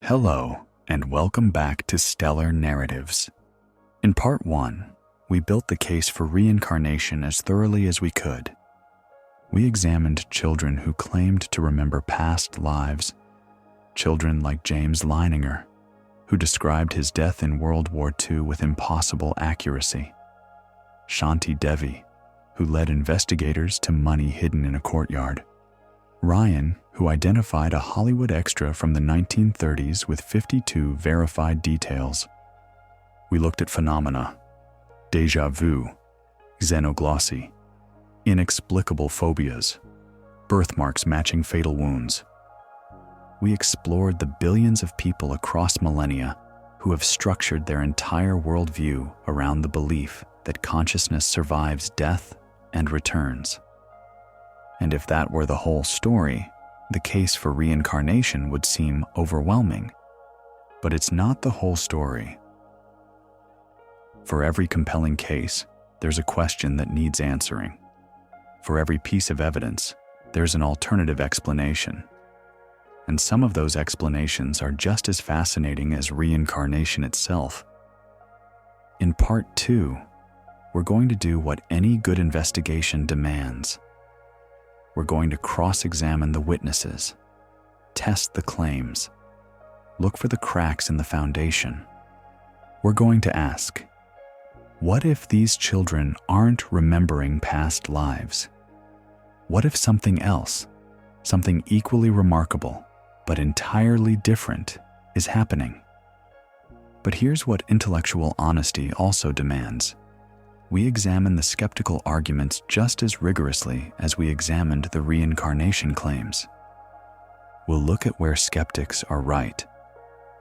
Hello, and welcome back to Stellar Narratives. In part 1, we built the case for reincarnation as thoroughly as we could. We examined children who claimed to remember past lives, children like James Leininger, who described his death in World War II with impossible accuracy, Shanti Devi, who led investigators to money hidden in a courtyard, Ryan, who identified a Hollywood extra from the 1930s with 52 verified details. We looked at phenomena, déjà vu, xenoglossy, inexplicable phobias, birthmarks matching fatal wounds. We explored the billions of people across millennia who have structured their entire worldview around the belief that consciousness survives death and returns. And if that were the whole story, the case for reincarnation would seem overwhelming. But it's not the whole story. For every compelling case, there's a question that needs answering. For every piece of evidence, there's an alternative explanation. And some of those explanations are just as fascinating as reincarnation itself. In part 2, we're going to do what any good investigation demands. We're going to cross-examine the witnesses, test the claims, look for the cracks in the foundation. We're going to ask, what if these children aren't remembering past lives? What if something else, something equally remarkable, but entirely different, is happening? But here's what intellectual honesty also demands. We examine the skeptical arguments just as rigorously as we examined the reincarnation claims. We'll look at where skeptics are right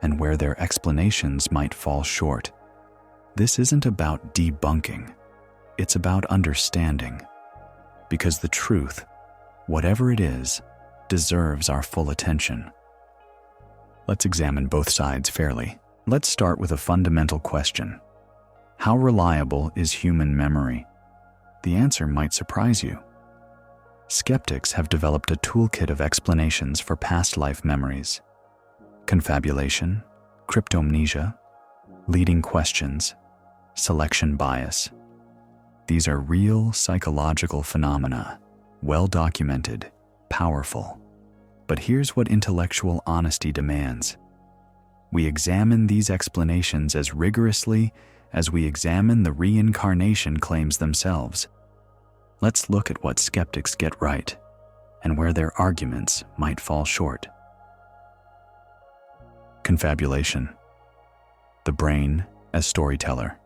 and where their explanations might fall short. This isn't about debunking, it's about understanding, because the truth, whatever it is, deserves our full attention. Let's examine both sides fairly. Let's start with a fundamental question. How reliable is human memory? The answer might surprise you. Skeptics have developed a toolkit of explanations for past life memories. Confabulation, Cryptomnesia, leading questions, selection bias. These are real psychological phenomena, well documented, powerful. But here's what intellectual honesty demands. We examine these explanations as rigorously as we examine the reincarnation claims themselves. Let's look at what skeptics get right and where their arguments might fall short. Confabulation, the brain as storyteller.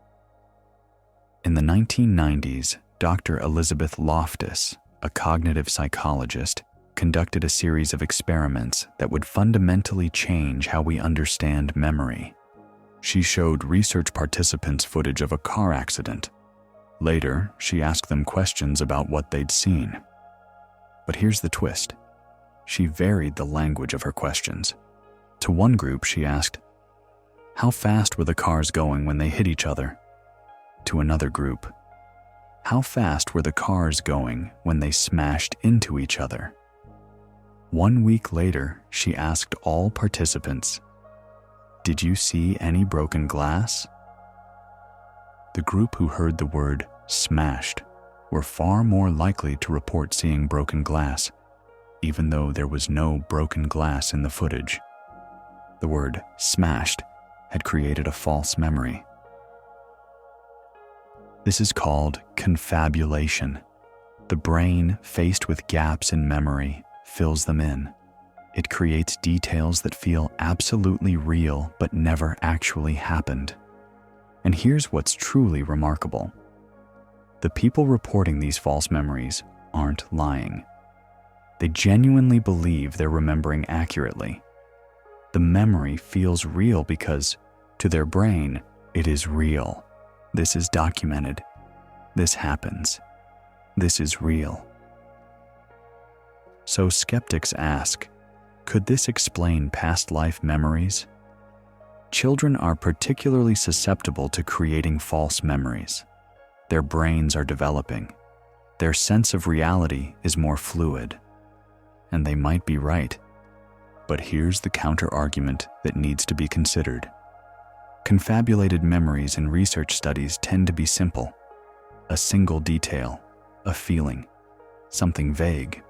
In the 1990s, Dr. Elizabeth Loftus, a cognitive psychologist, conducted a series of experiments that would fundamentally change how we understand memory. She showed research participants footage of a car accident. Later, she asked them questions about what they'd seen. But here's the twist. She varied the language of her questions. To one group, she asked, "How fast were the cars going when they hit each other?" To another group, "How fast were the cars going when they smashed into each other?" 1 week later, she asked all participants, "Did you see any broken glass?" The group who heard the word smashed were far more likely to report seeing broken glass, even though there was no broken glass in the footage. The word smashed had created a false memory. This is called confabulation. The brain, faced with gaps in memory, fills them in. It creates details that feel absolutely real but never actually happened. And here's what's truly remarkable. The people reporting these false memories aren't lying. They genuinely believe they're remembering accurately. The memory feels real because, to their brain, it is real. This is documented. This happens. This is real. So skeptics ask, could this explain past life memories? Children are particularly susceptible to creating false memories. Their brains are developing. Their sense of reality is more fluid. And they might be right. But here's the counter-argument that needs to be considered. Confabulated memories in research studies tend to be simple. A single detail, a feeling, something vague.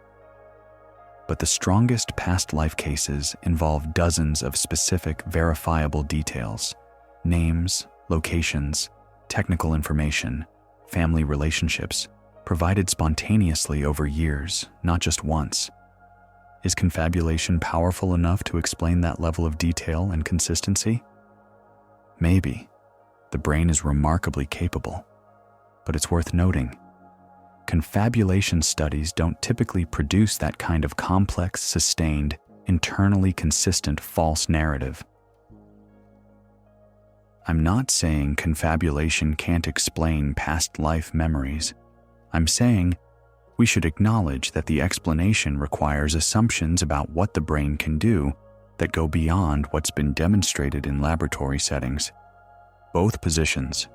But the strongest past life cases involve dozens of specific, verifiable details: names, locations, technical information, family relationships, provided spontaneously over years, not just once. Is confabulation powerful enough to explain that level of detail and consistency? Maybe. The brain is remarkably capable. But it's worth noting, confabulation studies don't typically produce that kind of complex, sustained, internally consistent false narrative. I'm not saying confabulation can't explain past life memories. I'm saying we should acknowledge that the explanation requires assumptions about what the brain can do that go beyond what's been demonstrated in laboratory settings. Both positions,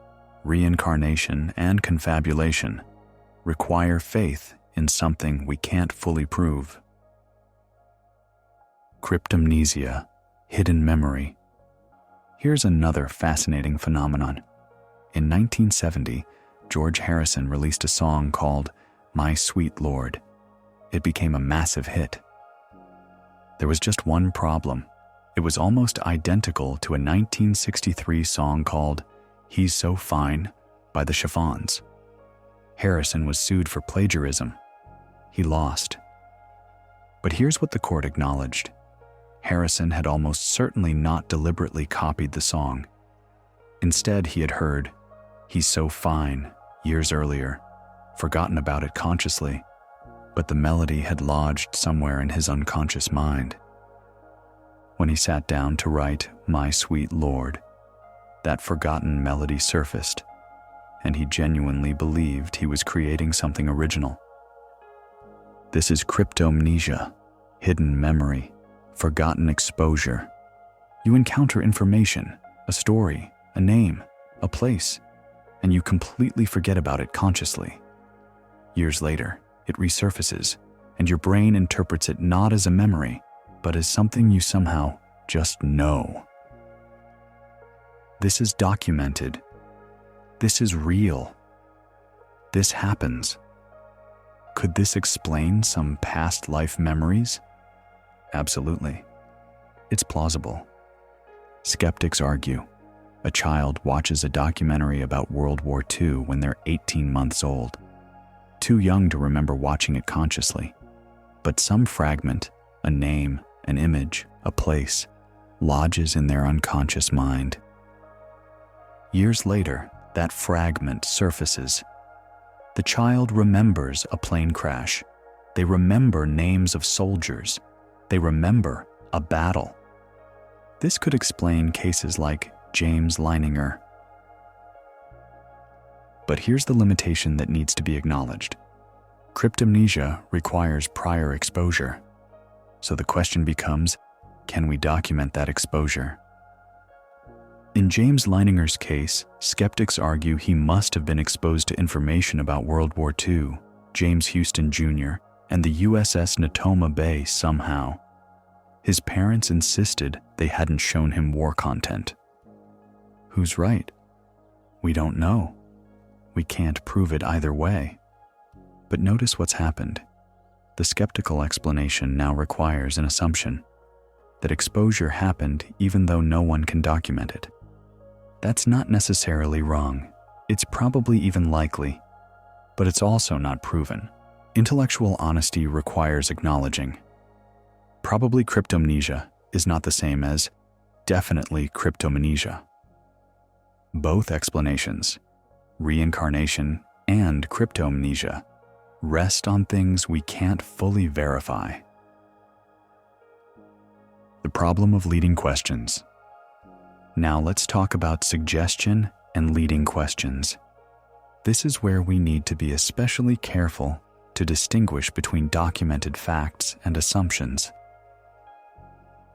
reincarnation and confabulation, require faith in something we can't fully prove. Cryptomnesia, hidden memory. Here's another fascinating phenomenon. In 1970, George Harrison released a song called "My Sweet Lord." It became a massive hit. There was just one problem. It was almost identical to a 1963 song called "He's So Fine" by the Chiffons. Harrison was sued for plagiarism. He lost. But here's what the court acknowledged. Harrison had almost certainly not deliberately copied the song. Instead, he had heard "He's So Fine" years earlier, forgotten about it consciously, but the melody had lodged somewhere in his unconscious mind. When he sat down to write "My Sweet Lord," that forgotten melody surfaced, and he genuinely believed he was creating something original. This is cryptomnesia, hidden memory, forgotten exposure. You encounter information, a story, a name, a place, and you completely forget about it consciously. Years later, it resurfaces, and your brain interprets it not as a memory, but as something you somehow just know. This is documented. This is real. This happens. Could this explain some past life memories? Absolutely. It's plausible. Skeptics argue. A child watches a documentary about World War II when they're 18 months old, too young to remember watching it consciously. But some fragment, a name, an image, a place, lodges in their unconscious mind. Years later, that fragment surfaces. The child remembers a plane crash. They remember names of soldiers. They remember a battle. This could explain cases like James Leininger. But here's the limitation that needs to be acknowledged. Cryptomnesia requires prior exposure. So the question becomes, can we document that exposure? In James Leininger's case, skeptics argue he must have been exposed to information about World War II, James Houston Jr., and the USS Natoma Bay somehow. His parents insisted they hadn't shown him war content. Who's right? We don't know. We can't prove it either way. But notice what's happened. The skeptical explanation now requires an assumption that exposure happened even though no one can document it. That's not necessarily wrong. It's probably even likely, but it's also not proven. Intellectual honesty requires acknowledging. Probably cryptomnesia is not the same as definitely cryptomnesia. Both explanations, reincarnation and cryptomnesia, rest on things we can't fully verify. The problem of leading questions. Now let's talk about suggestion and leading questions. This is where we need to be especially careful to distinguish between documented facts and assumptions.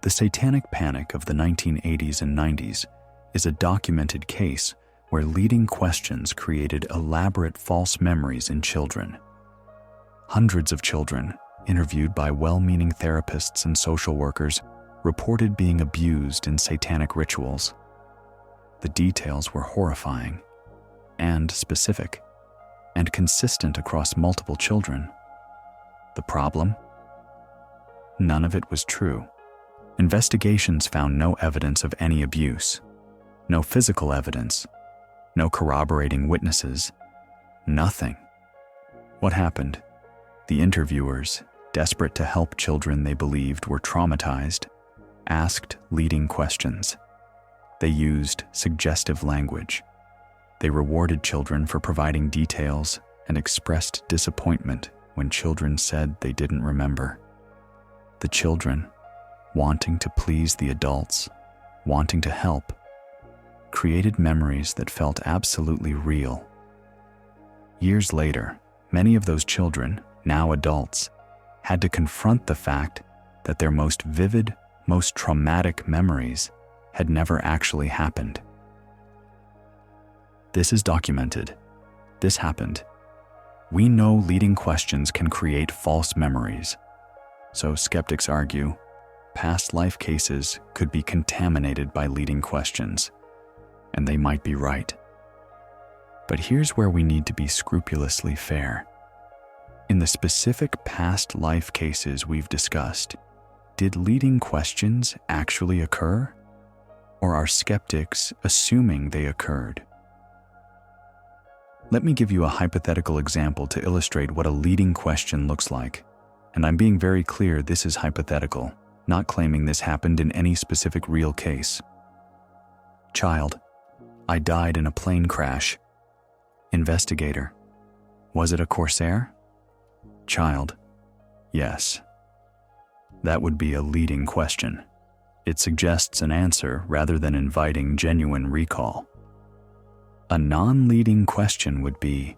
The satanic panic of the 1980s and 90s is a documented case where leading questions created elaborate false memories in children. Hundreds of children, interviewed by well-meaning therapists and social workers, reported being abused in satanic rituals. The details were horrifying and specific and consistent across multiple children. The problem? None of it was true. Investigations found no evidence of any abuse, no physical evidence, no corroborating witnesses, nothing. What happened? The interviewers, desperate to help children they believed were traumatized, asked leading questions. They used suggestive language. They rewarded children for providing details and expressed disappointment when children said they didn't remember. The children, wanting to please the adults, wanting to help, created memories that felt absolutely real. Years later, many of those children, now adults, had to confront the fact that their most vivid, most traumatic memories had never actually happened. This is documented. This happened. We know leading questions can create false memories. So skeptics argue, past life cases could be contaminated by leading questions, and they might be right. But here's where we need to be scrupulously fair. In the specific past life cases we've discussed, did leading questions actually occur? Or are skeptics assuming they occurred? Let me give you a hypothetical example to illustrate what a leading question looks like. And I'm being very clear, this is hypothetical, not claiming this happened in any specific real case. Child: I died in a plane crash. Investigator: was it a Corsair? Child: yes. That would be a leading question. It suggests an answer rather than inviting genuine recall. A non-leading question would be,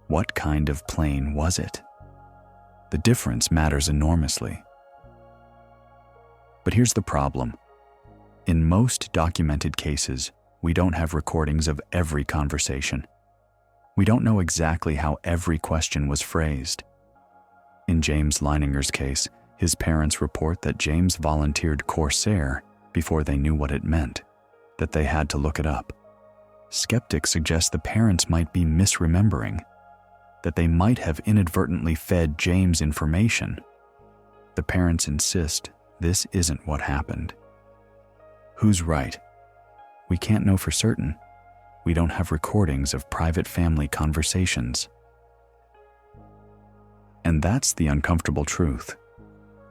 what kind of plane was it? The difference matters enormously. But here's the problem. In most documented cases, we don't have recordings of every conversation. We don't know exactly how every question was phrased. In James Leininger's case, his parents report that James volunteered Corsair before they knew what it meant, that they had to look it up. Skeptics suggest the parents might be misremembering, that they might have inadvertently fed James information. The parents insist this isn't what happened. Who's right? We can't know for certain. We don't have recordings of private family conversations. And that's the uncomfortable truth.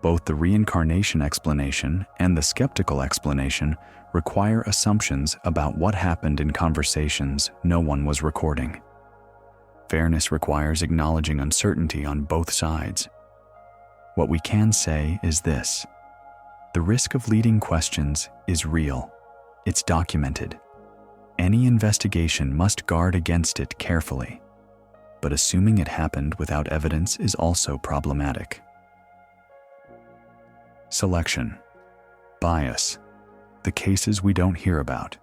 Both the reincarnation explanation and the skeptical explanation require assumptions about what happened in conversations no one was recording. Fairness requires acknowledging uncertainty on both sides. What we can say is this: the risk of leading questions is real. It's documented. Any investigation must guard against it carefully. But assuming it happened without evidence is also problematic. Selection. Bias. The cases we don't hear about.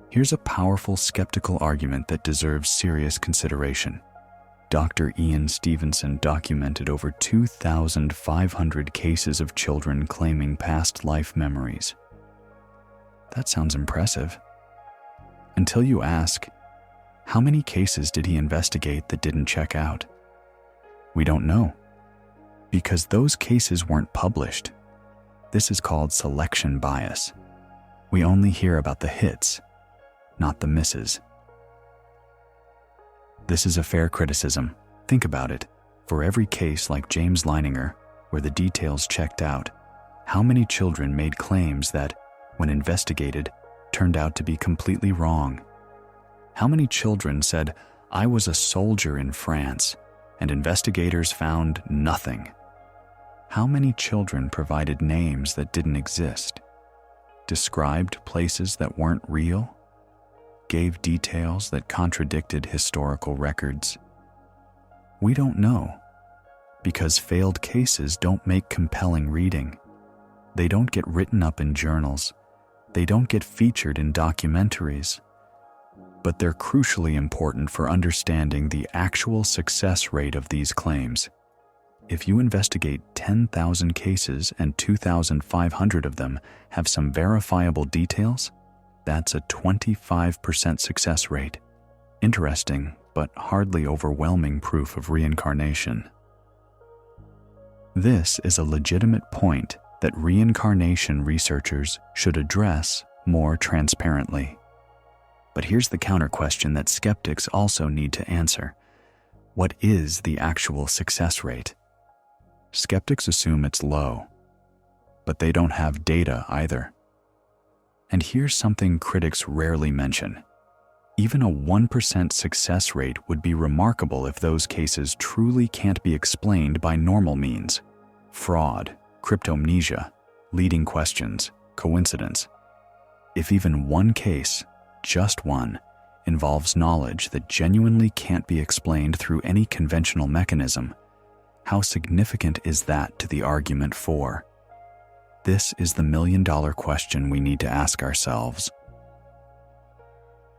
Here's a powerful skeptical argument that deserves serious consideration. Dr. Ian Stevenson documented over 2,500 cases of children claiming past life memories. That sounds impressive. Until you ask, how many cases did he investigate that didn't check out? We don't know, because those cases weren't published. This is called selection bias. We only hear about the hits, not the misses. This is a fair criticism. Think about it. For every case like James Leininger, where the details checked out, how many children made claims that, when investigated, turned out to be completely wrong? How many children said, "I was a soldier in France," and investigators found nothing? How many children provided names that didn't exist, described places that weren't real, gave details that contradicted historical records? We don't know, because failed cases don't make compelling reading. They don't get written up in journals. They don't get featured in documentaries. But they're crucially important for understanding the actual success rate of these claims. If you investigate 10,000 cases and 2,500 of them have some verifiable details, that's a 25% success rate. Interesting, but hardly overwhelming proof of reincarnation. This is a legitimate point that reincarnation researchers should address more transparently. But here's the counter question that skeptics also need to answer. What is the actual success rate? Skeptics assume it's low, but they don't have data either. And here's something critics rarely mention. Even a 1% success rate would be remarkable if those cases truly can't be explained by normal means. Fraud, cryptomnesia, leading questions, coincidence. If even one case, just one, involves knowledge that genuinely can't be explained through any conventional mechanism, how significant is that to the argument for? This is the million-dollar question we need to ask ourselves.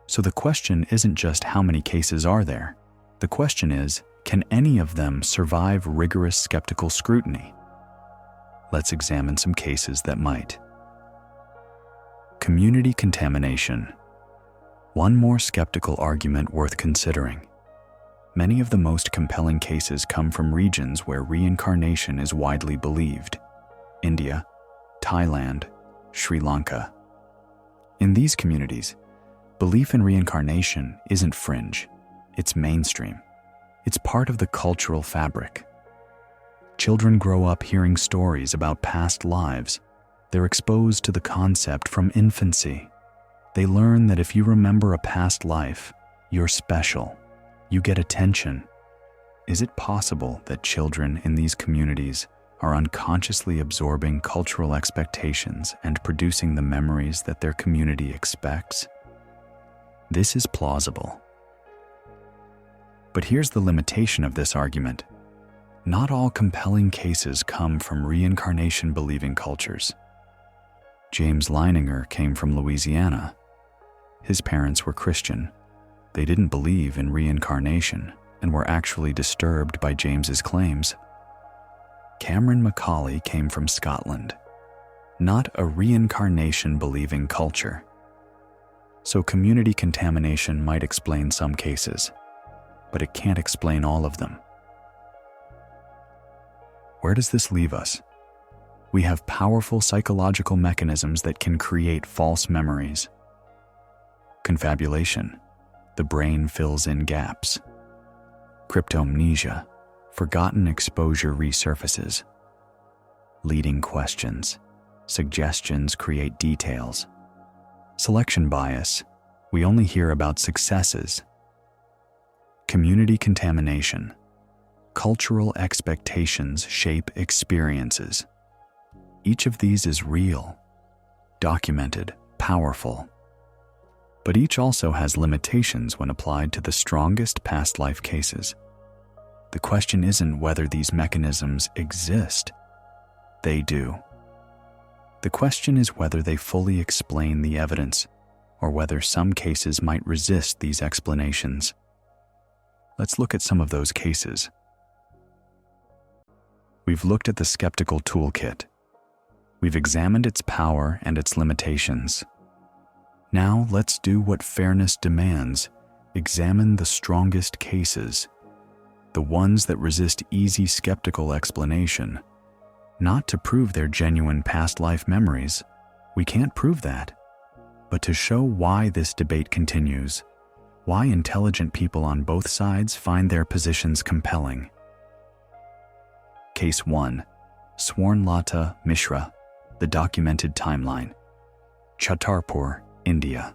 So the question isn't just how many cases are there. The question is, can any of them survive rigorous skeptical scrutiny? Let's examine some cases that might. Community contamination. One more skeptical argument worth considering. Many of the most compelling cases come from regions where reincarnation is widely believed. India, Thailand, Sri Lanka. In these communities, belief in reincarnation isn't fringe, it's mainstream. It's part of the cultural fabric. Children grow up hearing stories about past lives. They're exposed to the concept from infancy. They learn that if you remember a past life, you're special. You get attention. Is it possible that children in these communities are unconsciously absorbing cultural expectations and producing the memories that their community expects? This is plausible. But here's the limitation of this argument. Not all compelling cases come from reincarnation-believing cultures. James Leininger came from Louisiana. His parents were Christian. They didn't believe in reincarnation and were actually disturbed by James's claims. Cameron Macaulay came from Scotland. Not a reincarnation-believing culture. So community contamination might explain some cases, but it can't explain all of them. Where does this leave us? We have powerful psychological mechanisms that can create false memories. Confabulation, the brain fills in gaps. Cryptomnesia, forgotten exposure resurfaces. Leading questions, suggestions create details. Selection bias, we only hear about successes. Community contamination, cultural expectations shape experiences. Each of these is real, documented, powerful. But each also has limitations when applied to the strongest past life cases. The question isn't whether these mechanisms exist. They do. The question is whether they fully explain the evidence, or whether some cases might resist these explanations. Let's look at some of those cases. We've looked at the skeptical toolkit. We've examined its power and its limitations. Now let's do what fairness demands. Examine the strongest cases, the ones that resist easy skeptical explanation. Not to prove their genuine past life memories. We can't prove that. But to show why this debate continues, why intelligent people on both sides find their positions compelling. Case 1. Swarnlata Mishra, the documented timeline. Chhatarpur, India.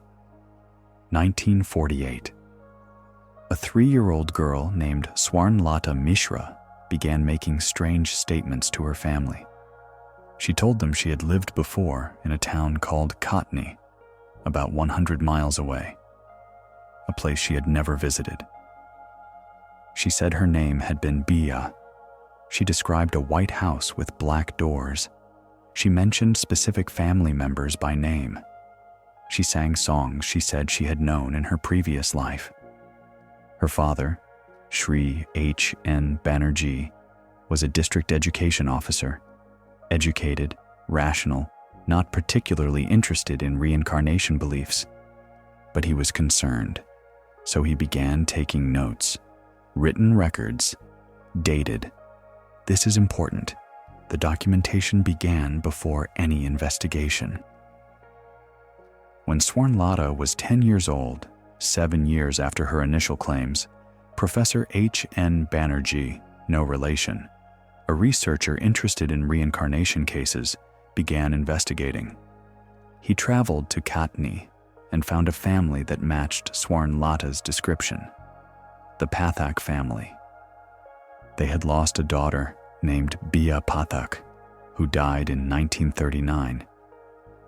1948. A 3-year-old girl named Swarnlata Mishra began making strange statements to her family. She told them she had lived before in a town called Kotni, about 100 miles away, a place she had never visited. She said her name had been Bia. She described a white house with black doors. She mentioned specific family members by name. She sang songs she said she had known in her previous life. Her father, Shri H. N. Banerjee, was a district education officer, educated, rational, not particularly interested in reincarnation beliefs. But he was concerned, so he began taking notes, written records, dated. This is important. The documentation began before any investigation. When Swarnlata was 10 years old, 7 years after her initial claims, Professor H.N. Banerjee, no relation, a researcher interested in reincarnation cases, began investigating. He traveled to Katni and found a family that matched Swarnlata's description, the Pathak family. They had lost a daughter named Bia Pathak, who died in 1939,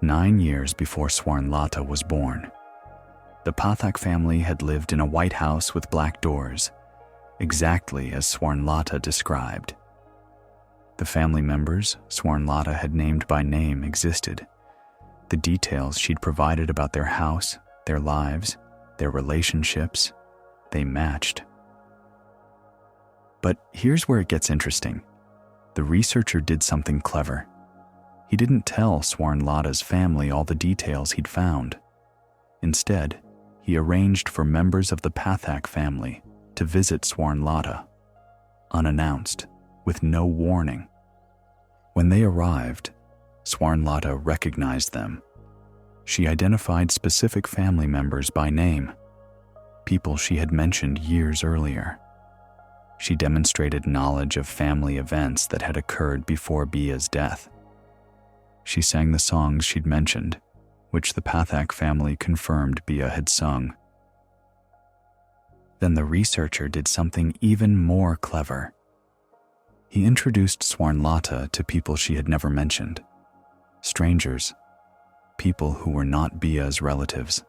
9 years before Swarnlata was born. The Pathak family had lived in a white house with black doors, exactly as Swarnlata described. The family members Swarnlata had named by name existed. The details she'd provided about their house, their lives, their relationships, they matched. But here's where it gets interesting. The researcher did something clever. He didn't tell Swarnlata's family all the details he'd found. Instead, he arranged for members of the Pathak family to visit Swarnlata, unannounced, with no warning. When they arrived, Swarnlata recognized them. She identified specific family members by name, people she had mentioned years earlier. She demonstrated knowledge of family events that had occurred before Bia's death. She sang the songs she'd mentioned, which the Pathak family confirmed Bia had sung. Then the researcher did something even more clever. He introduced Swarnlata to people she had never mentioned, strangers, people who were not Bia's relatives.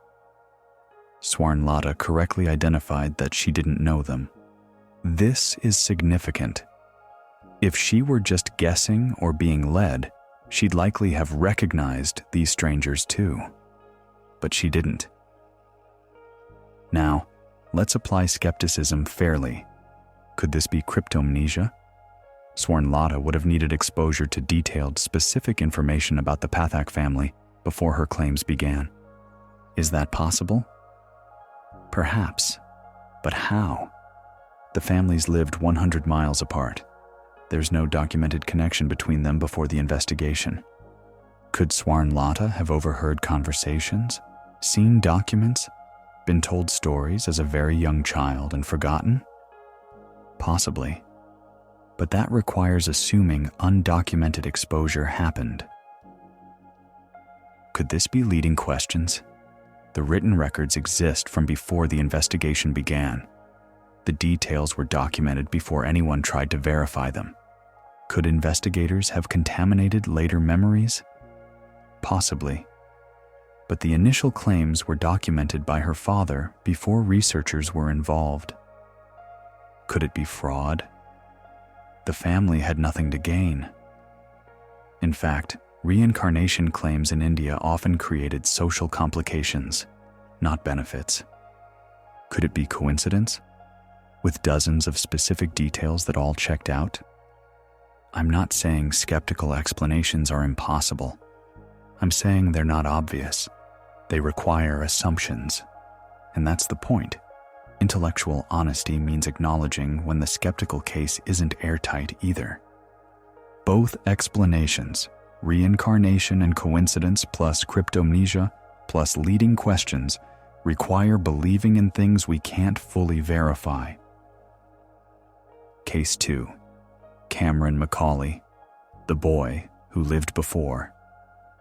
Swarnlata correctly identified that she didn't know them. This is significant. If she were just guessing or being led, she'd likely have recognized these strangers too. But she didn't. Now, let's apply skepticism fairly. Could this be cryptomnesia? Swarnlata would have needed exposure to detailed, specific information about the Pathak family before her claims began. Is that possible? Perhaps. But how? The families lived 100 miles apart. There's no documented connection between them before the investigation. Could Swarnlata have overheard conversations, seen documents, been told stories as a very young child and forgotten? Possibly. But that requires assuming undocumented exposure happened. Could this be leading questions? The written records exist from before the investigation began. The details were documented before anyone tried to verify them. Could investigators have contaminated later memories? Possibly. But the initial claims were documented by her father before researchers were involved. Could it be fraud? The family had nothing to gain. In fact, reincarnation claims in India often created social complications, not benefits. Could it be coincidence? With dozens of specific details that all checked out? I'm not saying skeptical explanations are impossible. I'm saying they're not obvious. They require assumptions. And that's the point. Intellectual honesty means acknowledging when the skeptical case isn't airtight either. Both explanations, reincarnation and coincidence plus cryptomnesia plus leading questions, require believing in things we can't fully verify. Case 2. Cameron Macaulay, the boy who lived before.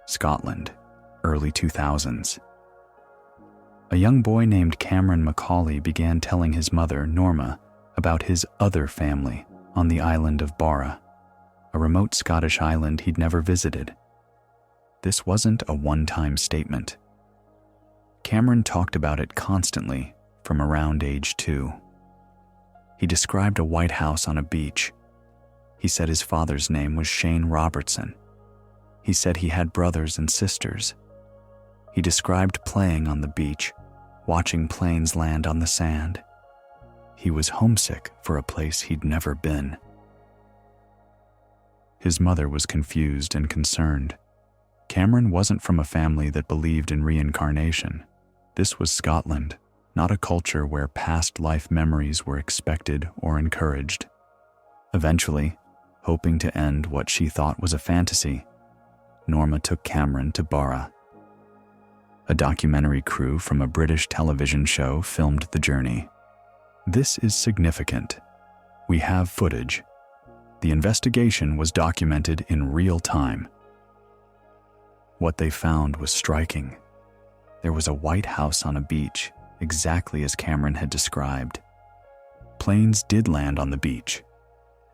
Scotland, early 2000s. A young boy named Cameron Macaulay began telling his mother, Norma, about his other family on the island of Barra, a remote Scottish island he'd never visited. This wasn't a one-time statement. Cameron talked about it constantly from around age 2. He described a white house on a beach. He said his father's name was Shane Robertson. He said he had brothers and sisters. He described playing on the beach, watching planes land on the sand. He was homesick for a place he'd never been. His mother was confused and concerned. Cameron wasn't from a family that believed in reincarnation. This was Scotland, not a culture where past life memories were expected or encouraged. Eventually, hoping to end what she thought was a fantasy, Norma took Cameron to Barra. A documentary crew from a British television show filmed the journey. This is significant. We have footage. The investigation was documented in real time. What they found was striking. There was a white house on a beach, exactly as Cameron had described. Planes did land on the beach.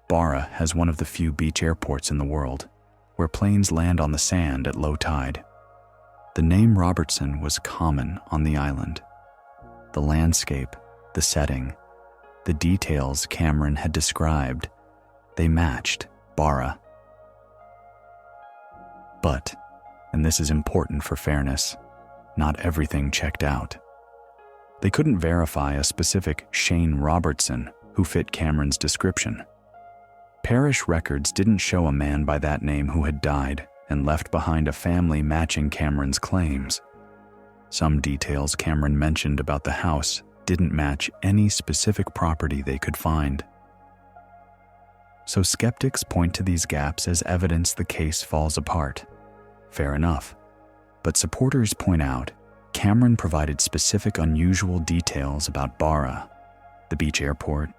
Barra has one of the few beach airports in the world, where planes land on the sand at low tide. The name Robertson was common on the island. The landscape, the setting, the details Cameron had described, they matched Barra. But, and this is important for fairness, not everything checked out. They couldn't verify a specific Shane Robertson who fit Cameron's description. Parish records didn't show a man by that name who had died and left behind a family matching Cameron's claims. Some details Cameron mentioned about the house didn't match any specific property they could find. So skeptics point to these gaps as evidence the case falls apart. Fair enough. But supporters point out Cameron provided specific unusual details about Barra, the beach airport,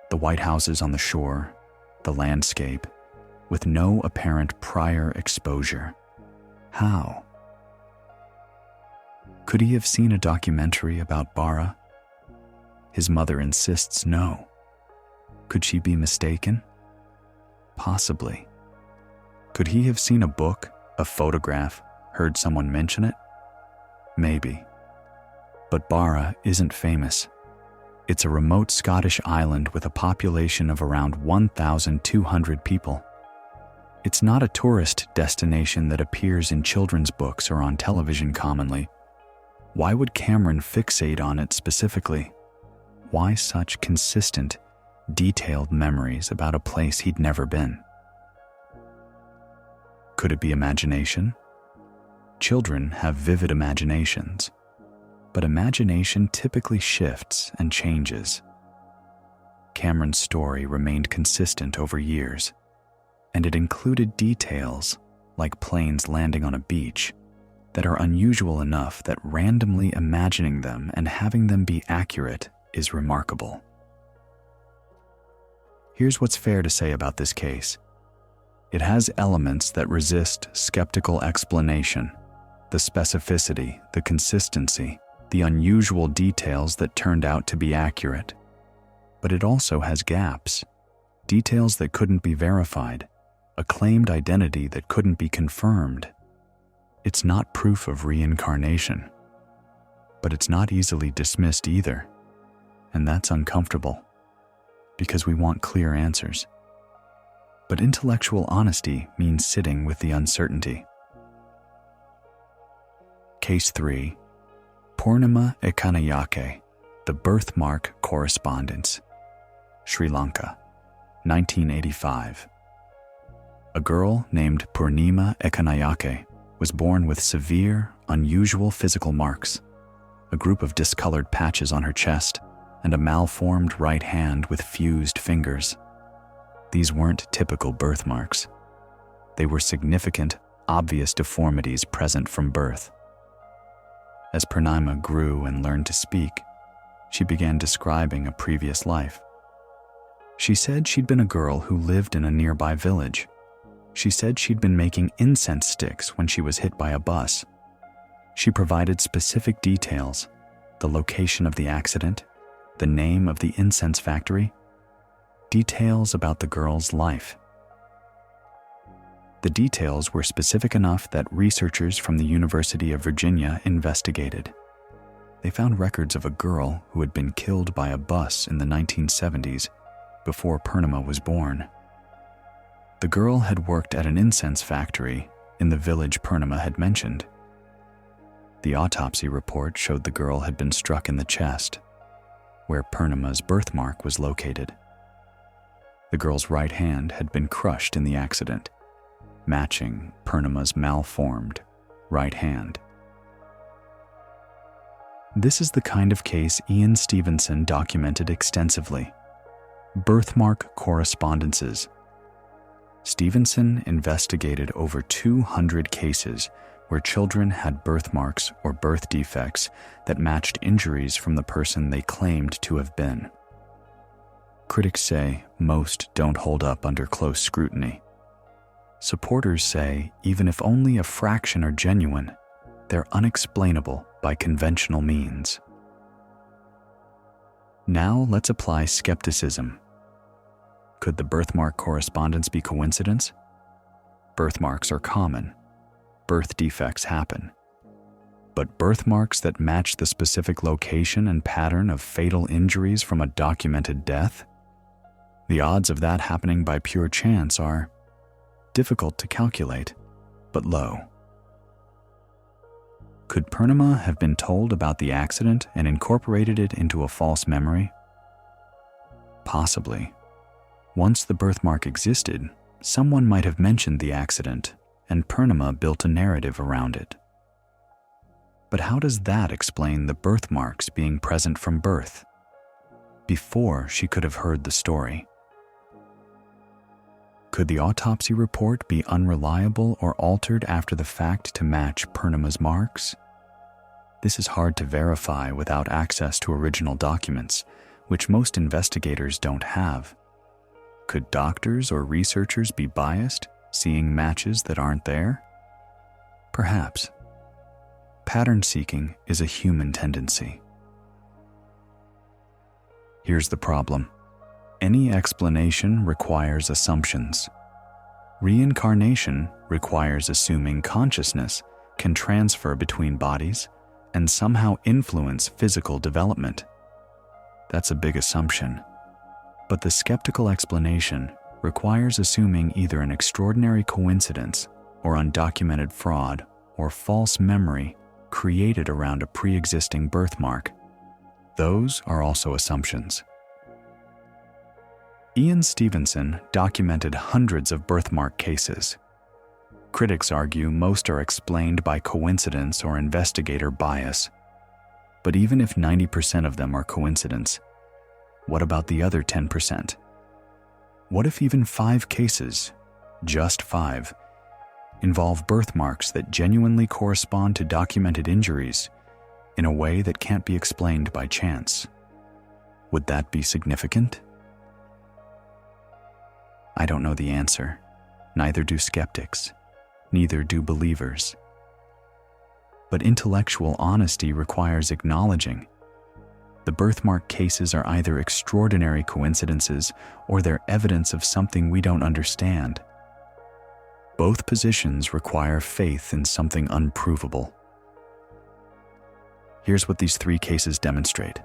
the white houses on the shore, the landscape, with no apparent prior exposure. How? Could he have seen a documentary about Barra? His mother insists no. Could she be mistaken? Possibly. Could he have seen a book, a photograph, heard someone mention it? Maybe. But Barra isn't famous. It's a remote Scottish island with a population of around 1,200 people. It's not a tourist destination that appears in children's books or on television commonly. Why would Cameron fixate on it specifically? Why such consistent, detailed memories about a place he'd never been? Could it be imagination? Children have vivid imaginations, but imagination typically shifts and changes. Cameron's story remained consistent over years, and it included details, like planes landing on a beach, that are unusual enough that randomly imagining them and having them be accurate is remarkable. Here's what's fair to say about this case. It has elements that resist skeptical explanation: the specificity, the consistency, the unusual details that turned out to be accurate. But it also has gaps, details that couldn't be verified, a claimed identity that couldn't be confirmed. It's not proof of reincarnation, but it's not easily dismissed either, and that's uncomfortable, because we want clear answers. But intellectual honesty means sitting with the uncertainty. Case 3. Purnima Ekanayake, the Birthmark Correspondence, Sri Lanka, 1985. A girl named Purnima Ekanayake was born with severe, unusual physical marks, a group of discolored patches on her chest, and a malformed right hand with fused fingers. These weren't typical birthmarks. They were significant, obvious deformities present from birth. As Purnima grew and learned to speak, she began describing a previous life. She said she'd been a girl who lived in a nearby village. She said she'd been making incense sticks when she was hit by a bus. She provided specific details: the location of the accident, the name of the incense factory, details about the girl's life. The details were specific enough that researchers from the University of Virginia investigated. They found records of a girl who had been killed by a bus in the 1970s, before Purnima was born. The girl had worked at an incense factory in the village Purnima had mentioned. The autopsy report showed the girl had been struck in the chest, where Purnima's birthmark was located. The girl's right hand had been crushed in the accident, matching Purnama's malformed right hand. This is the kind of case Ian Stevenson documented extensively: birthmark correspondences. Stevenson investigated over 200 cases where children had birthmarks or birth defects that matched injuries from the person they claimed to have been. Critics say most don't hold up under close scrutiny. Supporters say even if only a fraction are genuine, they're unexplainable by conventional means. Now let's apply skepticism. Could the birthmark correspondence be coincidence? Birthmarks are common. Birth defects happen. But birthmarks that match the specific location and pattern of fatal injuries from a documented death? The odds of that happening by pure chance are difficult to calculate, but low. Could Purnama have been told about the accident and incorporated it into a false memory? Possibly. Once the birthmark existed, someone might have mentioned the accident, and Purnama built a narrative around it. But how does that explain the birthmarks being present from birth, before she could have heard the story? Could the autopsy report be unreliable or altered after the fact to match Purnama's marks? This is hard to verify without access to original documents, which most investigators don't have. Could doctors or researchers be biased, seeing matches that aren't there? Perhaps. Pattern seeking is a human tendency. Here's the problem. Any explanation requires assumptions. Reincarnation requires assuming consciousness can transfer between bodies and somehow influence physical development. That's a big assumption. But the skeptical explanation requires assuming either an extraordinary coincidence or undocumented fraud or false memory created around a pre-existing birthmark. Those are also assumptions. Ian Stevenson documented hundreds of birthmark cases. Critics argue most are explained by coincidence or investigator bias. But even if 90% of them are coincidence, what about the other 10%? What if even 5 cases, just 5, involve birthmarks that genuinely correspond to documented injuries in a way that can't be explained by chance? Would that be significant? I don't know the answer. Neither do skeptics. Neither do believers. But intellectual honesty requires acknowledging the birthmark cases are either extraordinary coincidences or they're evidence of something we don't understand. Both positions require faith in something unprovable. Here's what these 3 cases demonstrate.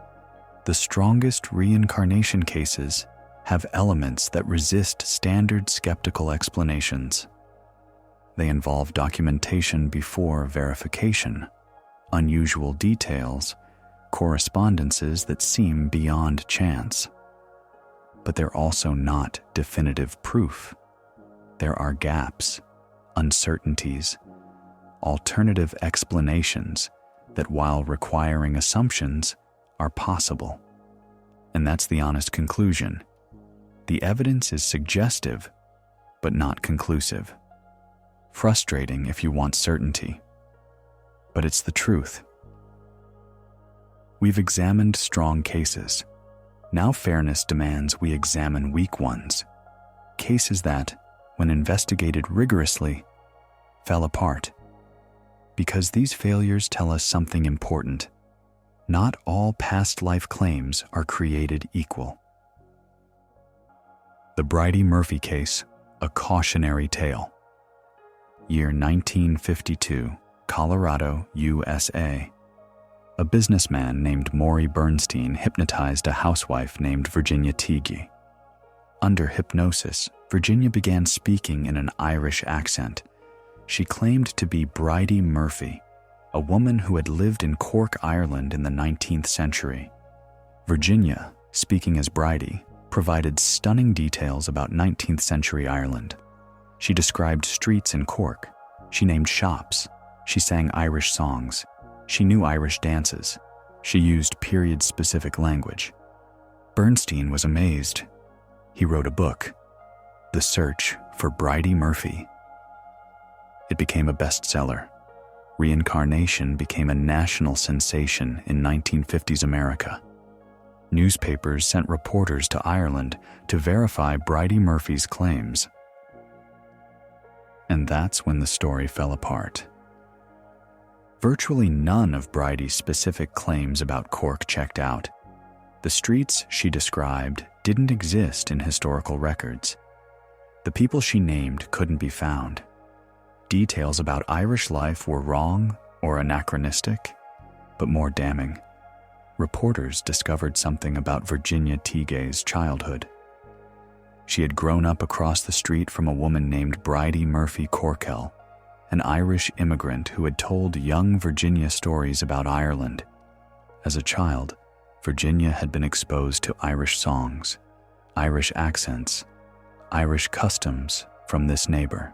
The strongest reincarnation cases have elements that resist standard skeptical explanations. They involve documentation before verification, unusual details, correspondences that seem beyond chance. But they're also not definitive proof. There are gaps, uncertainties, alternative explanations that, while requiring assumptions, are possible. And that's the honest conclusion. The evidence is suggestive, but not conclusive. Frustrating if you want certainty. But it's the truth. We've examined strong cases. Now fairness demands we examine weak ones. Cases that, when investigated rigorously, fell apart. Because these failures tell us something important. Not all past life claims are created equal. The Bridey Murphy case, a cautionary tale. Year 1952, Colorado, USA. A businessman named Maury Bernstein hypnotized a housewife named Virginia Teague. Under hypnosis, Virginia began speaking in an Irish accent. She claimed to be Bridey Murphy, a woman who had lived in Cork, Ireland in the 19th century. Virginia, speaking as Bridey, provided stunning details about 19th century Ireland. She described streets in Cork. She named shops. She sang Irish songs. She knew Irish dances. She used period-specific language. Bernstein was amazed. He wrote a book, The Search for Bridie Murphy. It became a bestseller. Reincarnation became a national sensation in 1950s America. Newspapers sent reporters to Ireland to verify Bridie Murphy's claims. And that's when the story fell apart. Virtually none of Bridie's specific claims about Cork checked out. The streets she described didn't exist in historical records. The people she named couldn't be found. Details about Irish life were wrong or anachronistic, but more damning. Reporters discovered something about Virginia Teague's childhood. She had grown up across the street from a woman named Bridie Murphy Corkell, an Irish immigrant who had told young Virginia stories about Ireland. As a child, Virginia had been exposed to Irish songs, Irish accents, Irish customs from this neighbor.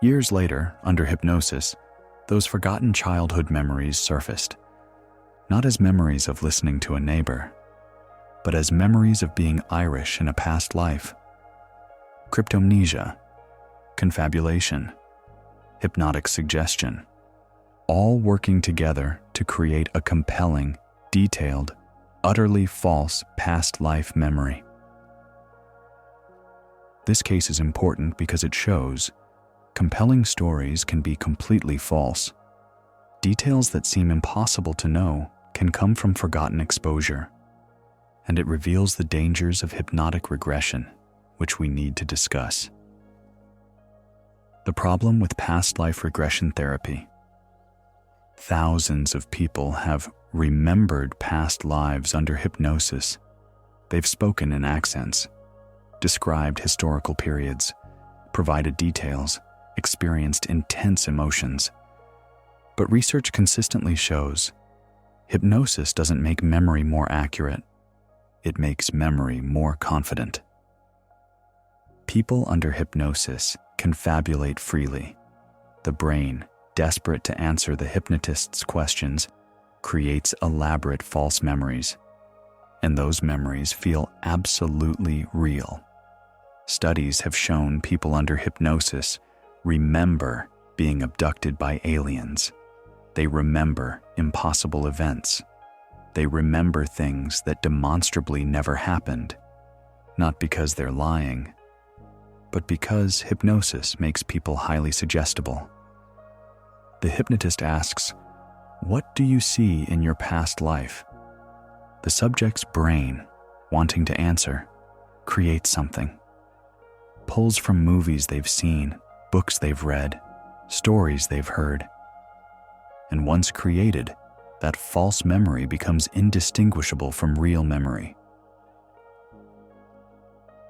Years later, under hypnosis, those forgotten childhood memories surfaced, not as memories of listening to a neighbor, but as memories of being Irish in a past life. Cryptomnesia, confabulation, hypnotic suggestion, all working together to create a compelling, detailed, utterly false past life memory. This case is important because it shows compelling stories can be completely false. Details that seem impossible to know can come from forgotten exposure, and it reveals the dangers of hypnotic regression, which we need to discuss. The problem with past life regression therapy. Thousands of people have remembered past lives under hypnosis. They've spoken in accents, described historical periods, provided details, experienced intense emotions. But research consistently shows hypnosis doesn't make memory more accurate. It makes memory more confident. People under hypnosis confabulate freely. The brain, desperate to answer the hypnotist's questions, creates elaborate false memories, and those memories feel absolutely real. Studies have shown people under hypnosis remember being abducted by aliens. They remember impossible events. They remember things that demonstrably never happened, not because they're lying, but because hypnosis makes people highly suggestible. The hypnotist asks, "What do you see in your past life?" The subject's brain, wanting to answer, creates something. Pulls from movies they've seen, books they've read, stories they've heard. And once created, that false memory becomes indistinguishable from real memory.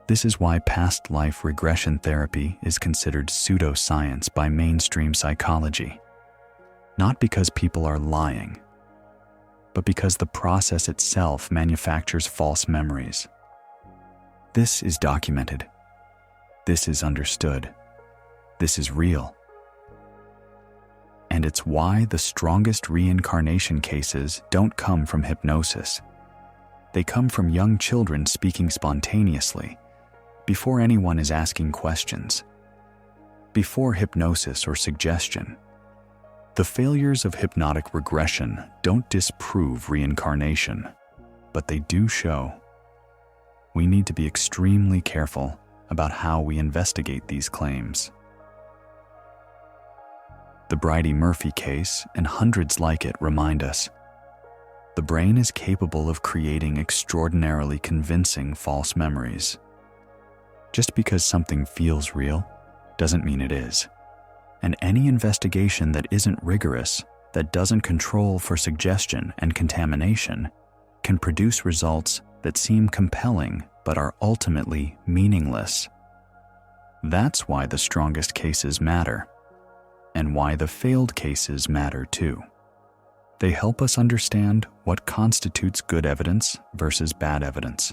This is why past life regression therapy is considered pseudoscience by mainstream psychology. Not because people are lying, but because the process itself manufactures false memories. This is documented. This is understood. This is real. And it's why the strongest reincarnation cases don't come from hypnosis. They come from young children speaking spontaneously, before anyone is asking questions, before hypnosis or suggestion. The failures of hypnotic regression don't disprove reincarnation, but they do show. We need to be extremely careful about how we investigate these claims. The Bridie Murphy case and hundreds like it remind us the brain is capable of creating extraordinarily convincing false memories. Just because something feels real doesn't mean it is. And any investigation that isn't rigorous, that doesn't control for suggestion and contamination, can produce results that seem compelling but are ultimately meaningless. That's why the strongest cases matter, and why the failed cases matter too. They help us understand what constitutes good evidence versus bad evidence.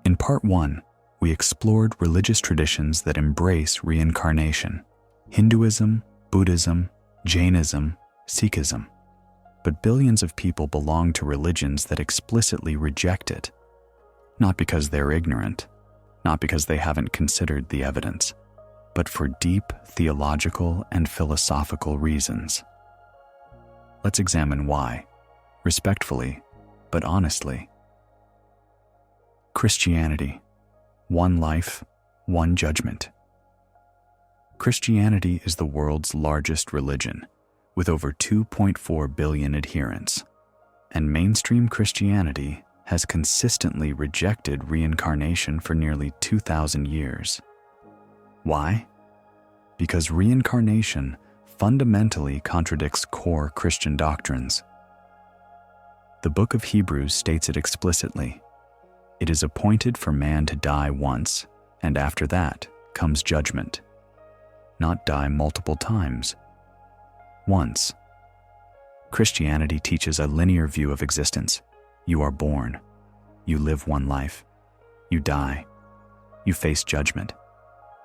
In part 1, we explored religious traditions that embrace reincarnation: Hinduism, Buddhism, Jainism, Sikhism. But billions of people belong to religions that explicitly reject it, not because they're ignorant, not because they haven't considered the evidence, but for deep theological and philosophical reasons. Let's examine why, respectfully, but honestly. Christianity: one life, one judgment. Christianity is the world's largest religion, with over 2.4 billion adherents, and mainstream Christianity has consistently rejected reincarnation for nearly 2,000 years. Why? Because reincarnation fundamentally contradicts core Christian doctrines. The book of Hebrews states it explicitly. It is appointed for man to die once, and after that comes judgment. Not die multiple times. Once. Christianity teaches a linear view of existence. You are born. You live one life. You die. You face judgment.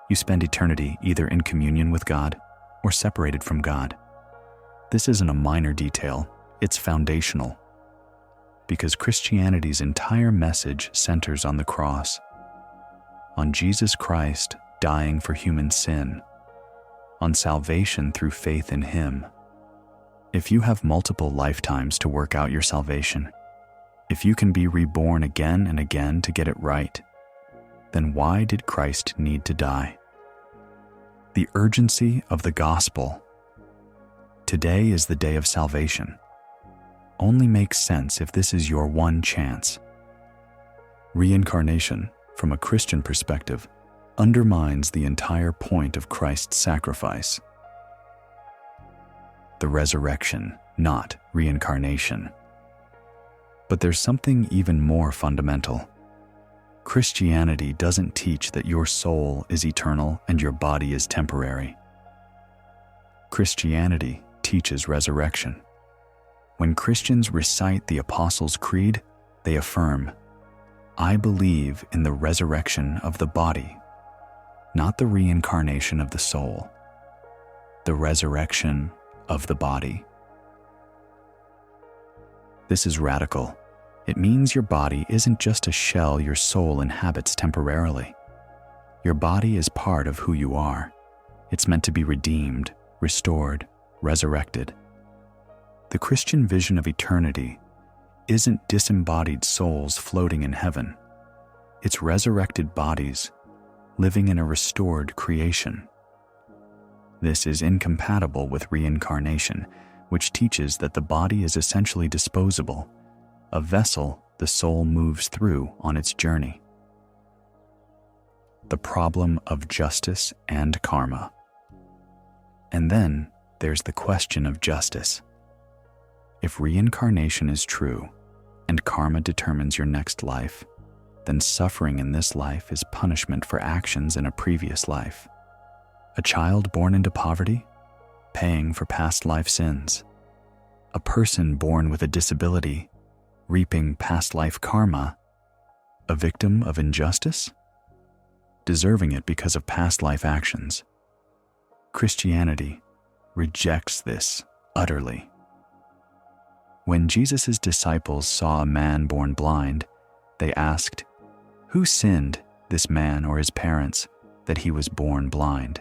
You spend eternity either in communion with God or separated from God. This isn't a minor detail, it's foundational. Because Christianity's entire message centers on the cross, on Jesus Christ dying for human sin, on salvation through faith in Him. If you have multiple lifetimes to work out your salvation, if you can be reborn again and again to get it right, then why did Christ need to die? The urgency of the gospel, today is the day of salvation, only makes sense if this is your one chance. Reincarnation, from a Christian perspective, undermines the entire point of Christ's sacrifice. The resurrection, not reincarnation. But there's something even more fundamental. Christianity doesn't teach that your soul is eternal and your body is temporary. Christianity teaches resurrection. When Christians recite the Apostles' Creed, they affirm, "I believe in the resurrection of the body," not the reincarnation of the soul, the resurrection of the body. This is radical. It means your body isn't just a shell your soul inhabits temporarily. Your body is part of who you are. It's meant to be redeemed, restored, resurrected. The Christian vision of eternity isn't disembodied souls floating in heaven. It's resurrected bodies living in a restored creation. This is incompatible with reincarnation, which teaches that the body is essentially disposable, a vessel the soul moves through on its journey. The problem of justice and karma. And then there's the question of justice. If reincarnation is true, and karma determines your next life, then suffering in this life is punishment for actions in a previous life. A child born into poverty, paying for past life sins. A person born with a disability, reaping past life karma. A victim of injustice, deserving it because of past life actions. Christianity rejects this utterly. When Jesus' disciples saw a man born blind, they asked, "Who sinned, this man or his parents, that he was born blind?"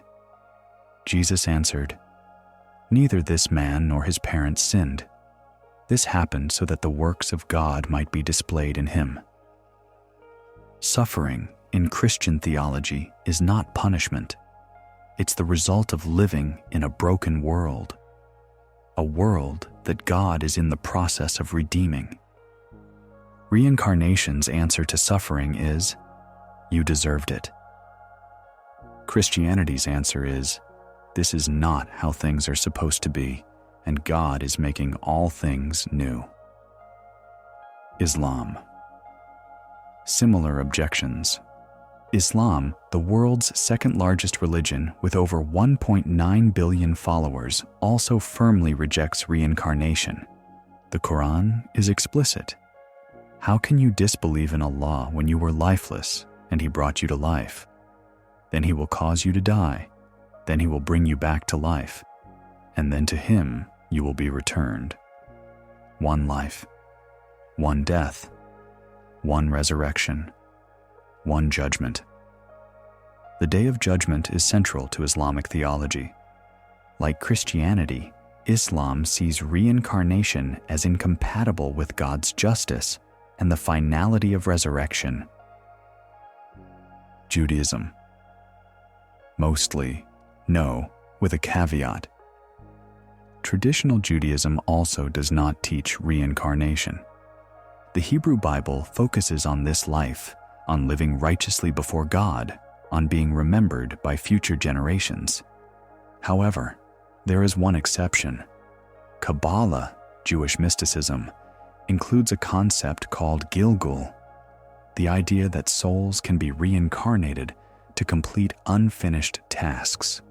Jesus answered, "Neither this man nor his parents sinned. This happened so that the works of God might be displayed in him." Suffering in Christian theology is not punishment. It's the result of living in a broken world, a world that God is in the process of redeeming. Reincarnation's answer to suffering is, "You deserved it." Christianity's answer is, "This is not how things are supposed to be, and God is making all things new." Islam. Similar objections. Islam, the world's second largest religion with over 1.9 billion followers, also firmly rejects reincarnation. The Quran is explicit. How can you disbelieve in Allah when you were lifeless and he brought you to life. Then he will cause you to die. Then he will bring you back to life, and then to him you will be returned. One life, one death, one resurrection, one judgment. The Day of Judgment is central to Islamic theology. Like Christianity, Islam sees reincarnation as incompatible with God's justice and the finality of resurrection. Judaism. Mostly, no, with a caveat. Traditional Judaism also does not teach reincarnation. The Hebrew Bible focuses on this life, on living righteously before God, on being remembered by future generations. However, there is one exception. Kabbalah, Jewish mysticism, includes a concept called Gilgul, the idea that souls can be reincarnated to complete unfinished tasks.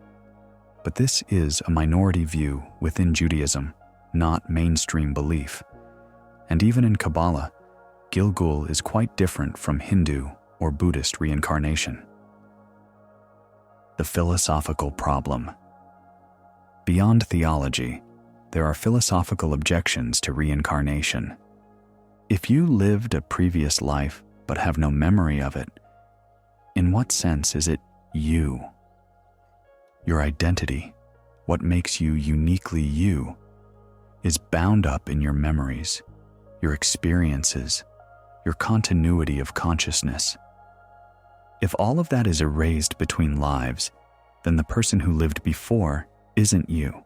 But this is a minority view within Judaism, not mainstream belief. And even in Kabbalah, Gilgul is quite different from Hindu or Buddhist reincarnation. The philosophical problem. Beyond theology, there are philosophical objections to reincarnation. If you lived a previous life but have no memory of it, in what sense is it you? Your identity, what makes you uniquely you, is bound up in your memories, your experiences, your continuity of consciousness. If all of that is erased between lives, then the person who lived before isn't you.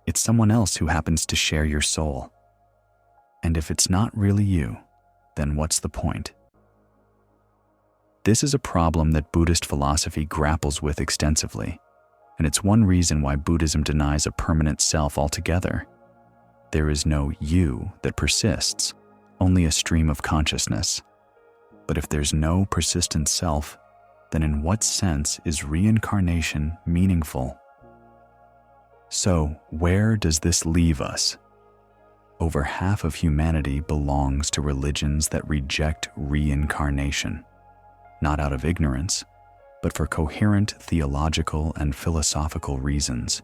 It's someone else who happens to share your soul. And if it's not really you, then what's the point? This is a problem that Buddhist philosophy grapples with extensively, and it's one reason why Buddhism denies a permanent self altogether. There is no you that persists, only a stream of consciousness. But if there's no persistent self, then in what sense is reincarnation meaningful? So, where does this leave us? Over half of humanity belongs to religions that reject reincarnation, not out of ignorance, but for coherent theological and philosophical reasons.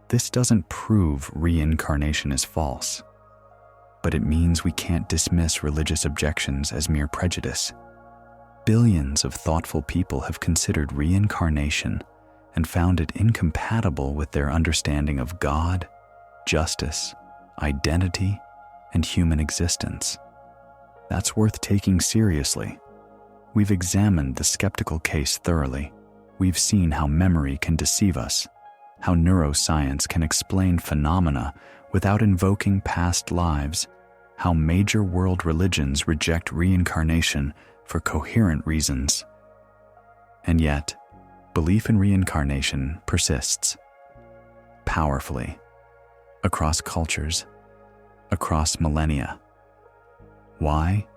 This doesn't prove reincarnation is false, but it means we can't dismiss religious objections as mere prejudice. Billions of thoughtful people have considered reincarnation and found it incompatible with their understanding of God, justice, identity, and human existence. That's worth taking seriously. We've examined the skeptical case thoroughly. We've seen how memory can deceive us, how neuroscience can explain phenomena without invoking past lives, how major world religions reject reincarnation for coherent reasons. And yet, belief in reincarnation persists, powerfully, across cultures, across millennia. Why?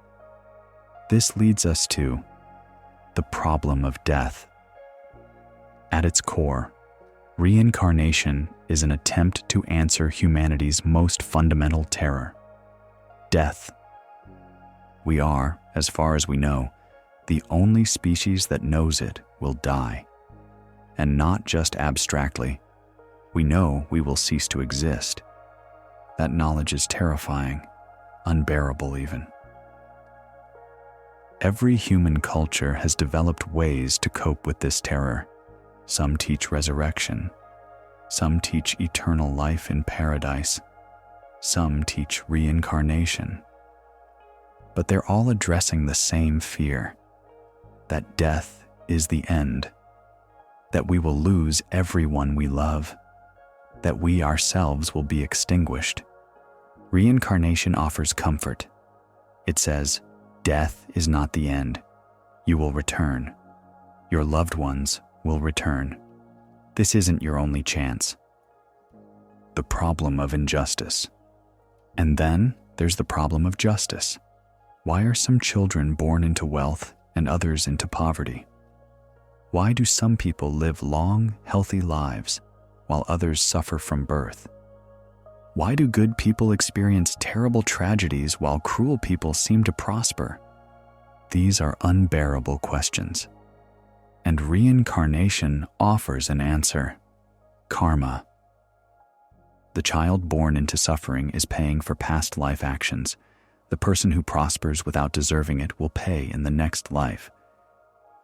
This leads us to the problem of death. At its core, reincarnation is an attempt to answer humanity's most fundamental terror: death. We are, as far as we know, the only species that knows it will die. And not just abstractly. We know we will cease to exist. That knowledge is terrifying, unbearable even. Every human culture has developed ways to cope with this terror. Some teach resurrection. Some teach eternal life in paradise. Some teach reincarnation. But they're all addressing the same fear: that death is the end, that we will lose everyone we love, that we ourselves will be extinguished. Reincarnation offers comfort. It says, death is not the end. You will return. Your loved ones will return. This isn't your only chance. The problem of injustice. And then there's the problem of justice. Why are some children born into wealth and others into poverty? Why do some people live long, healthy lives while others suffer from birth? Why do good people experience terrible tragedies while cruel people seem to prosper? These are unbearable questions. And reincarnation offers an answer: karma. The child born into suffering is paying for past life actions. The person who prospers without deserving it will pay in the next life.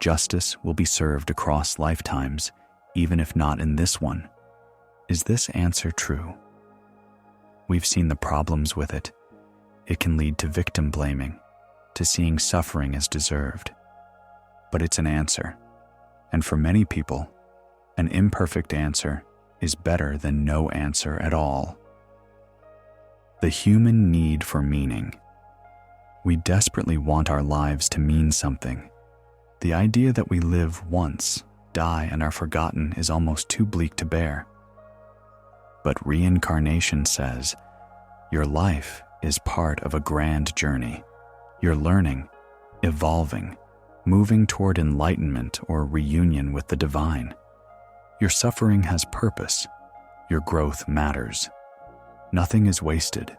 Justice will be served across lifetimes, even if not in this one. Is this answer true? We've seen the problems with it. It can lead to victim blaming, to seeing suffering as deserved. But it's an answer, and for many people, an imperfect answer is better than no answer at all. The human need for meaning. We desperately want our lives to mean something. The idea that we live once, die, and are forgotten is almost too bleak to bear. But reincarnation says, your life is part of a grand journey. You're learning, evolving, moving toward enlightenment or reunion with the divine. Your suffering has purpose. Your growth matters. Nothing is wasted.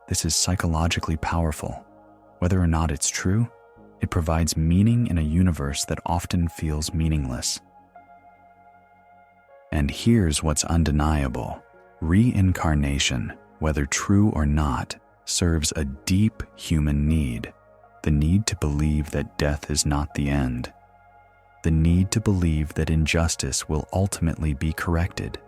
This is psychologically powerful. Whether or not it's true, it provides meaning in a universe that often feels meaningless. And here's what's undeniable. Reincarnation, whether true or not, serves a deep human need. The need to believe that death is not the end. The need to believe that injustice will ultimately be corrected.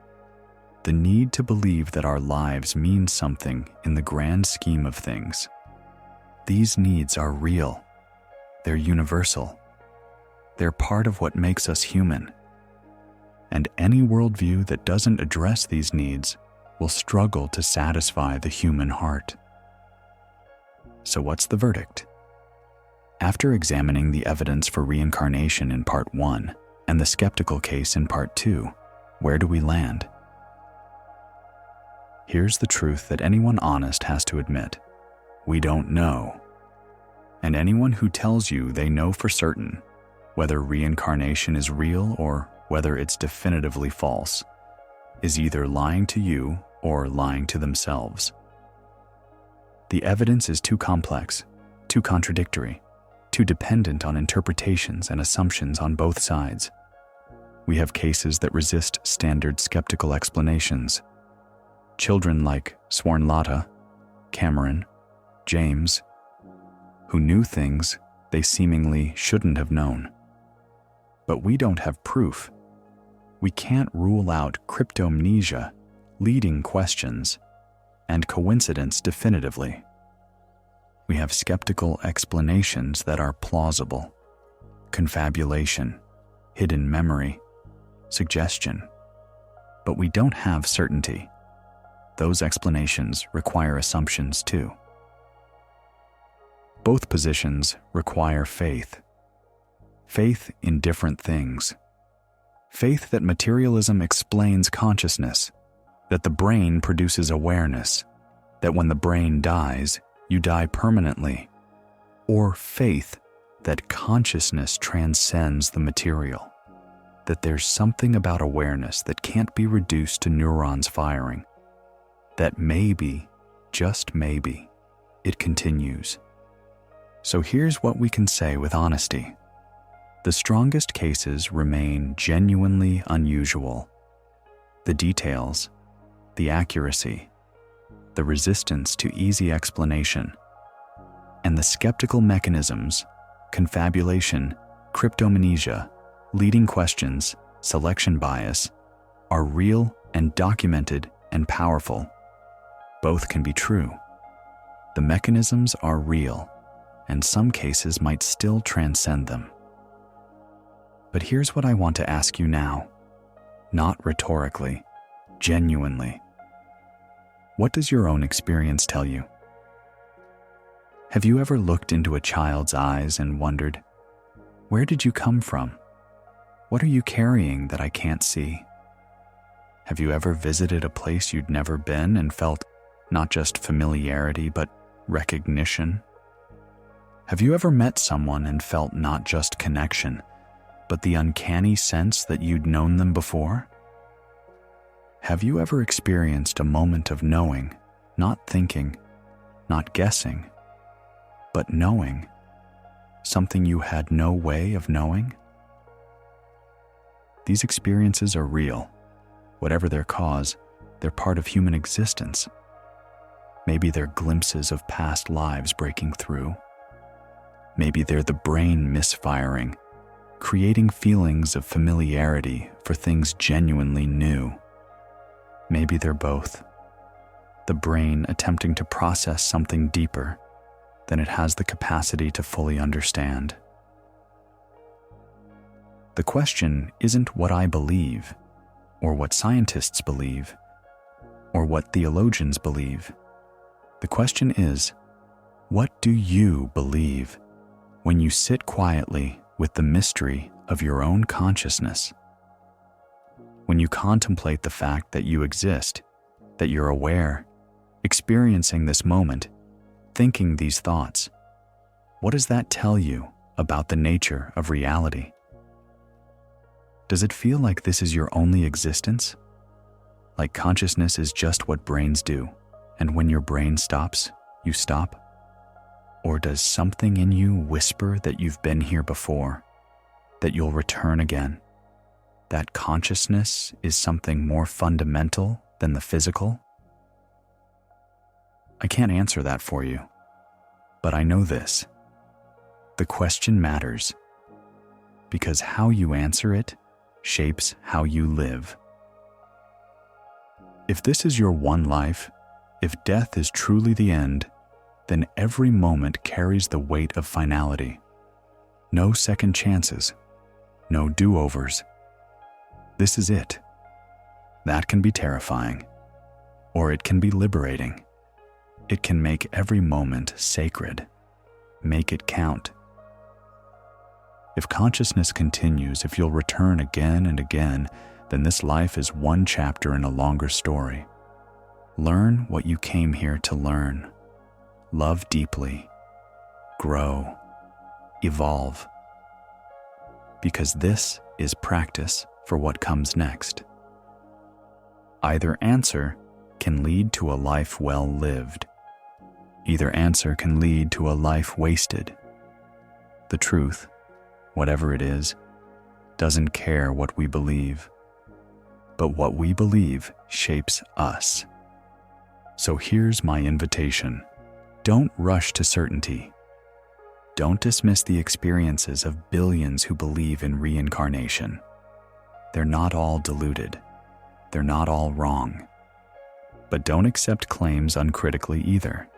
The need to believe that our lives mean something in the grand scheme of things. These needs are real. They're universal. They're part of what makes us human. And any worldview that doesn't address these needs will struggle to satisfy the human heart. So what's the verdict? After examining the evidence for reincarnation in Part 1 and the skeptical case in Part 2, where do we land? Here's the truth that anyone honest has to admit. We don't know. And anyone who tells you they know for certain, whether reincarnation is real or whether it's definitively false, is either lying to you or lying to themselves. The evidence is too complex, too contradictory, too dependent on interpretations and assumptions on both sides. We have cases that resist standard skeptical explanations. Children like Swarnlata, Cameron, James, who knew things they seemingly shouldn't have known. But we don't have proof. We can't rule out cryptomnesia, leading questions, and coincidence definitively. We have skeptical explanations that are plausible: confabulation, hidden memory, suggestion. But we don't have certainty. Those explanations require assumptions too. Both positions require faith. Faith in different things. Faith that materialism explains consciousness, that the brain produces awareness, that when the brain dies, you die permanently. Or faith that consciousness transcends the material, that there's something about awareness that can't be reduced to neurons firing, that maybe, just maybe, it continues. So here's what we can say with honesty. The strongest cases remain genuinely unusual. The details, the accuracy, the resistance to easy explanation, and the skeptical mechanisms, confabulation, cryptomnesia, leading questions, selection bias, are real and documented and powerful. Both can be true. The mechanisms are real, and some cases might still transcend them. But here's what I want to ask you now, not rhetorically, genuinely. What does your own experience tell you? Have you ever looked into a child's eyes and wondered, where did you come from? What are you carrying that I can't see? Have you ever visited a place you'd never been and felt not just familiarity, but recognition? Have you ever met someone and felt not just connection, but the uncanny sense that you'd known them before? Have you ever experienced a moment of knowing, not thinking, not guessing, but knowing? something you had no way of knowing? These experiences are real. Whatever their cause, they're part of human existence. Maybe they're glimpses of past lives breaking through. Maybe they're the brain misfiring, creating feelings of familiarity for things genuinely new. Maybe they're both. The brain attempting to process something deeper than it has the capacity to fully understand. The question isn't what I believe, or what scientists believe, or what theologians believe. The question is, what do you believe when you sit quietly with the mystery of your own consciousness? When you contemplate the fact that you exist, that you're aware, experiencing this moment, thinking these thoughts, what does that tell you about the nature of reality? Does it feel like this is your only existence? Like consciousness is just what brains do, and when your brain stops, you stop? Or does something in you whisper that you've been here before, that you'll return again, that consciousness is something more fundamental than the physical? I can't answer that for you, but I know this. The question matters, because how you answer it shapes how you live. If this is your one life, if death is truly the end, then every moment carries the weight of finality. No second chances, no do-overs. This is it. That can be terrifying, or it can be liberating. It can make every moment sacred. Make it count. If consciousness continues, if you'll return again and again, then this life is one chapter in a longer story. Learn what you came here to learn. Love deeply. Grow. Evolve. Because this is practice for what comes next. Either answer can lead to a life well lived. Either answer can lead to a life wasted. The truth, whatever it is, doesn't care what we believe. But what we believe shapes us. So here's my invitation. Don't rush to certainty. Don't dismiss the experiences of billions who believe in reincarnation. They're not all deluded. They're not all wrong. But don't accept claims uncritically either.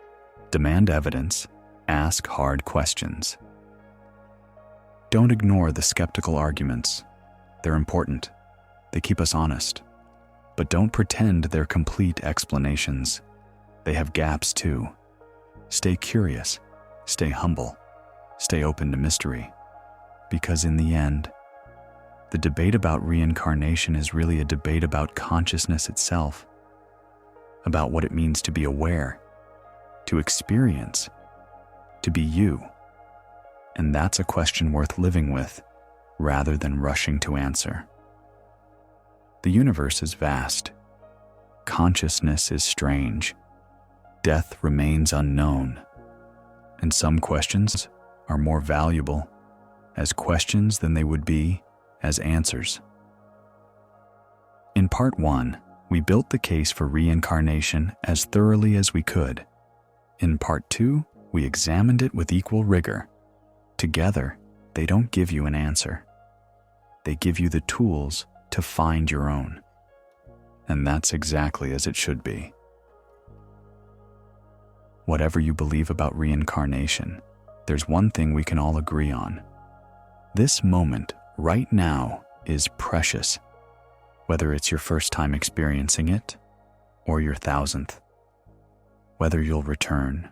Demand evidence. Ask hard questions. Don't ignore the skeptical arguments. They're important. They keep us honest. But don't pretend they're complete explanations. They have gaps too. Stay curious. Stay humble. Stay open to mystery. Because in the end, the debate about reincarnation is really a debate about consciousness itself, about what it means to be aware, to experience, to be you. And that's a question worth living with, rather than rushing to answer. The universe is vast. Consciousness is strange. Death remains unknown. And some questions are more valuable as questions than they would be as answers. In part 1, we built the case for reincarnation as thoroughly as we could. In part 2, we examined it with equal rigor. Together, they don't give you an answer. They give you the tools to find your own. And that's exactly as it should be. Whatever you believe about reincarnation, there's one thing we can all agree on. This moment, right now, is precious, whether it's your first time experiencing it or your 1000th. Whether you'll return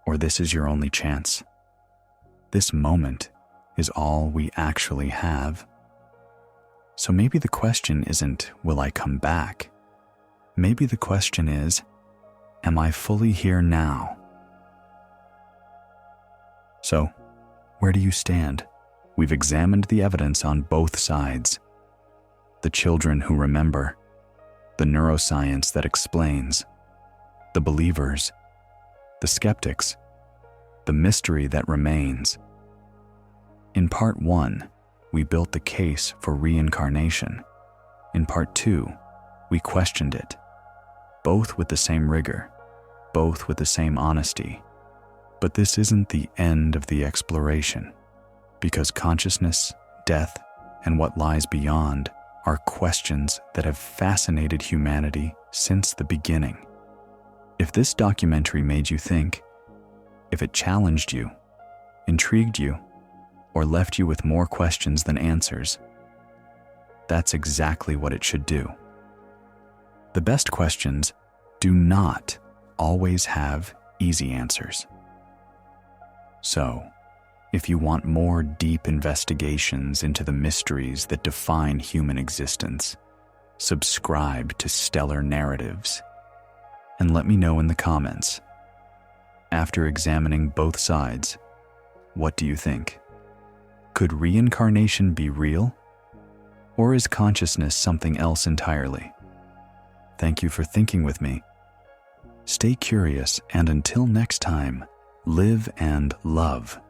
or this is your only chance. This moment is all we actually have. So maybe the question isn't, will I come back? Maybe the question is, am I fully here now? So, where do you stand? We've examined the evidence on both sides. The children who remember, the neuroscience that explains, the believers, the skeptics, the mystery that remains. In part 1, we built the case for reincarnation. In part 2, we questioned it, both with the same rigor, both with the same honesty. But this isn't the end of the exploration, because consciousness, death, and what lies beyond are questions that have fascinated humanity since the beginning. If this documentary made you think, if it challenged you, intrigued you, or left you with more questions than answers, that's exactly what it should do. The best questions do not always have easy answers. So, if you want more deep investigations into the mysteries that define human existence, subscribe to Stellar Narratives and let me know in the comments. After examining both sides, what do you think? Could reincarnation be real? Or is consciousness something else entirely? Thank you for thinking with me. Stay curious, and until next time, live and love.